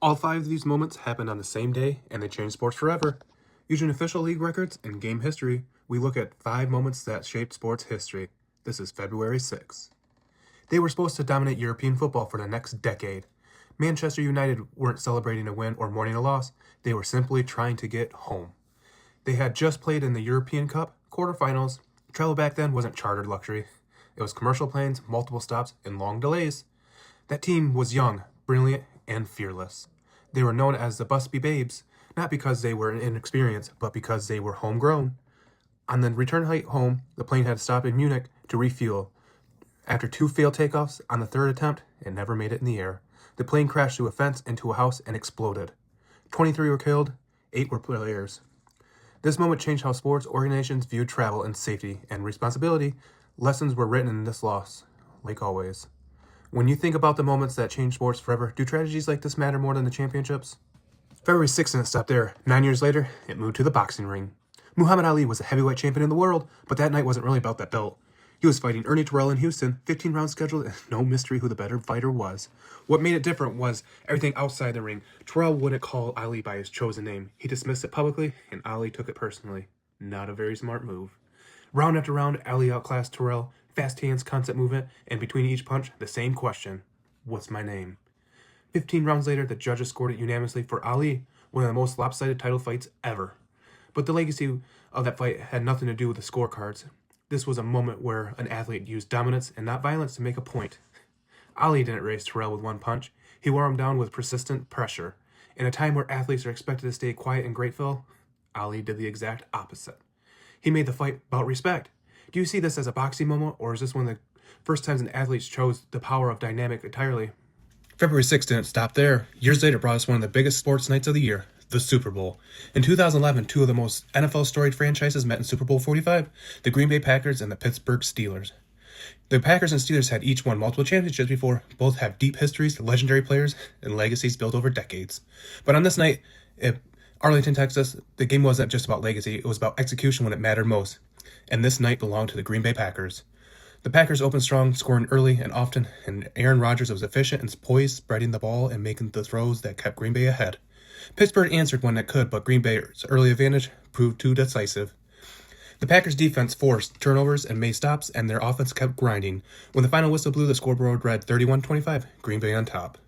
All five of these moments happened on the same day, and they changed sports forever. Using official league records and game history, we look at 5 moments that shaped sports history. This is February 6th. They were supposed to dominate European football for the next decade. Manchester United weren't celebrating a win or mourning a loss. They were simply trying to get home. They had just played in the European Cup quarterfinals. Travel back then wasn't chartered luxury. It was commercial planes, multiple stops, and long delays. That team was young, brilliant, and fearless. They were known as the Busby Babes, not because they were inexperienced, but because they were homegrown. On the return flight home, the plane had to stop in Munich to refuel. After 2 failed takeoffs on the 3rd attempt, it never made it in the air. The plane crashed through a fence into a house and exploded. 23 were killed, 8 were players. This moment changed how sports organizations viewed travel and safety and responsibility. Lessons were written in this loss, like always. When you think about the moments that changed sports forever, do tragedies like this matter more than the championships? February 6th didn't stop there. 9 years later, it moved to the boxing ring. Muhammad Ali was a heavyweight champion in the world, but that night wasn't really about that belt. He was fighting Ernie Terrell in Houston, 15 rounds scheduled, and no mystery who the better fighter was. What made it different was everything outside the ring. Terrell wouldn't call Ali by his chosen name. He dismissed it publicly, and Ali took it personally. Not a very smart move. Round after round, Ali outclassed Terrell. Fast hands, constant movement, and between each punch, the same question. What's my name? 15 rounds later, the judges scored it unanimously for Ali, one of the most lopsided title fights ever. But the legacy of that fight had nothing to do with the scorecards. This was a moment where an athlete used dominance and not violence to make a point. Ali didn't raise Terrell with one punch. He wore him down with persistent pressure. In a time where athletes are expected to stay quiet and grateful, Ali did the exact opposite. He made the fight about respect. Do you see this as a boxing moment, or is this one of the first times an athlete chose the power of dynamic entirely? February 6th didn't stop there. Years later brought us one of the biggest sports nights of the year, the Super Bowl. In 2011, 2 of the most NFL-storied franchises met in Super Bowl 45, the Green Bay Packers and the Pittsburgh Steelers. The Packers and Steelers had each won multiple championships before. Both have deep histories, legendary players, and legacies built over decades. But on this night, in Arlington, Texas, the game wasn't just about legacy, it was about execution when it mattered most. And this night belonged to the Green Bay Packers. The Packers opened strong, scoring early and often, and Aaron Rodgers was efficient and poised, spreading the ball and making the throws that kept Green Bay ahead. Pittsburgh answered when it could, but Green Bay's early advantage proved too decisive. The Packers' defense forced turnovers and made stops, and their offense kept grinding. When the final whistle blew, the scoreboard read 31-25, Green Bay on top.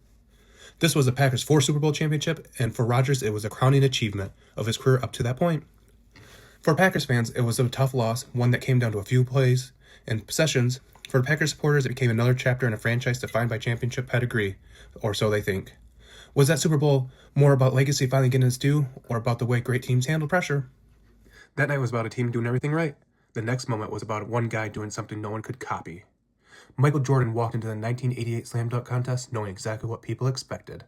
This was the Packers' 4th Super Bowl championship, and for Rodgers, it was a crowning achievement of his career up to that point. For Packers fans, it was a tough loss, one that came down to a few plays and possessions. For the Packers supporters, it became another chapter in a franchise defined by championship pedigree, or so they think. Was that Super Bowl more about legacy finally getting its due, or about the way great teams handle pressure? That night was about a team doing everything right. The next moment was about one guy doing something no one could copy. Michael Jordan walked into the 1988 Slam Dunk Contest knowing exactly what people expected.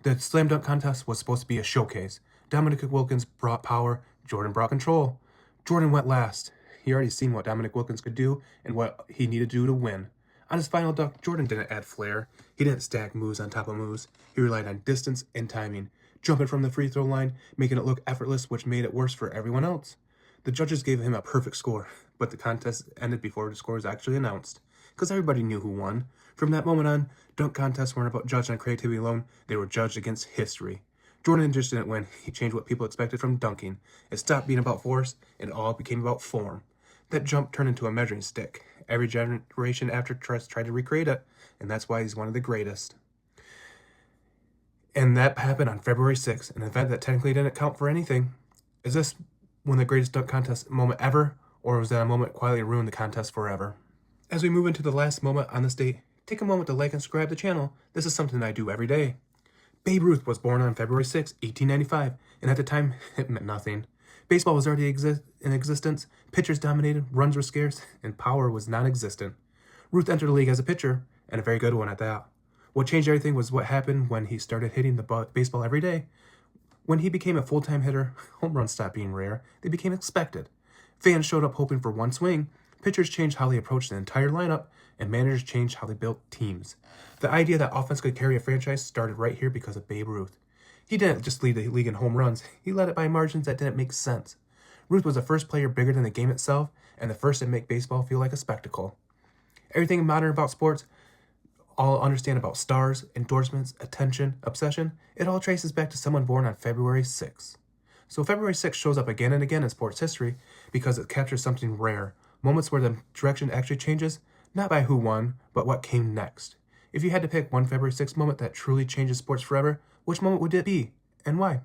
The Slam Dunk Contest was supposed to be a showcase. Dominic Wilkins brought power, Jordan brought control. Jordan went last. He already seen what Dominic Wilkins could do and what he needed to do to win. On his final dunk, Jordan didn't add flair. He didn't stack moves on top of moves. He relied on distance and timing, jumping from the free throw line, making it look effortless, which made it worse for everyone else. The judges gave him a perfect score, but the contest ended before the score was actually announced, because everybody knew who won. From that moment on, dunk contests weren't about judged on creativity alone. They were judged against history. Jordan just didn't win. He changed what people expected from dunking. It stopped being about force, and it all became about form. That jump turned into a measuring stick. Every generation after tried to recreate it, and that's why he's one of the greatest. And that happened on February 6th, an event that technically didn't count for anything. Is this one of the greatest dunk contest moment ever, or was that a moment quietly ruined the contest forever? As we move into the last moment on this date, take a moment to like and subscribe to the channel. This is something I do every day. Babe Ruth was born on February 6, 1895, and at the time, it meant nothing. Baseball was already in existence, pitchers dominated, runs were scarce, and power was non-existent. Ruth entered the league as a pitcher, and a very good one at that. What changed everything was what happened when he started hitting the baseball every day. When he became a full-time hitter, home runs stopped being rare. They became expected. Fans showed up hoping for one swing. Pitchers changed how they approached the entire lineup, and managers changed how they built teams. The idea that offense could carry a franchise started right here because of Babe Ruth. He didn't just lead the league in home runs. He led it by margins that didn't make sense. Ruth was the first player bigger than the game itself, and the first to make baseball feel like a spectacle. Everything modern about sports all understand about stars, endorsements, attention, obsession, it all traces back to someone born on February 6th. So February 6th shows up again and again in sports history because it captures something rare, moments where the direction actually changes, not by who won, but what came next. If you had to pick one February 6th moment that truly changes sports forever, which moment would it be, and why?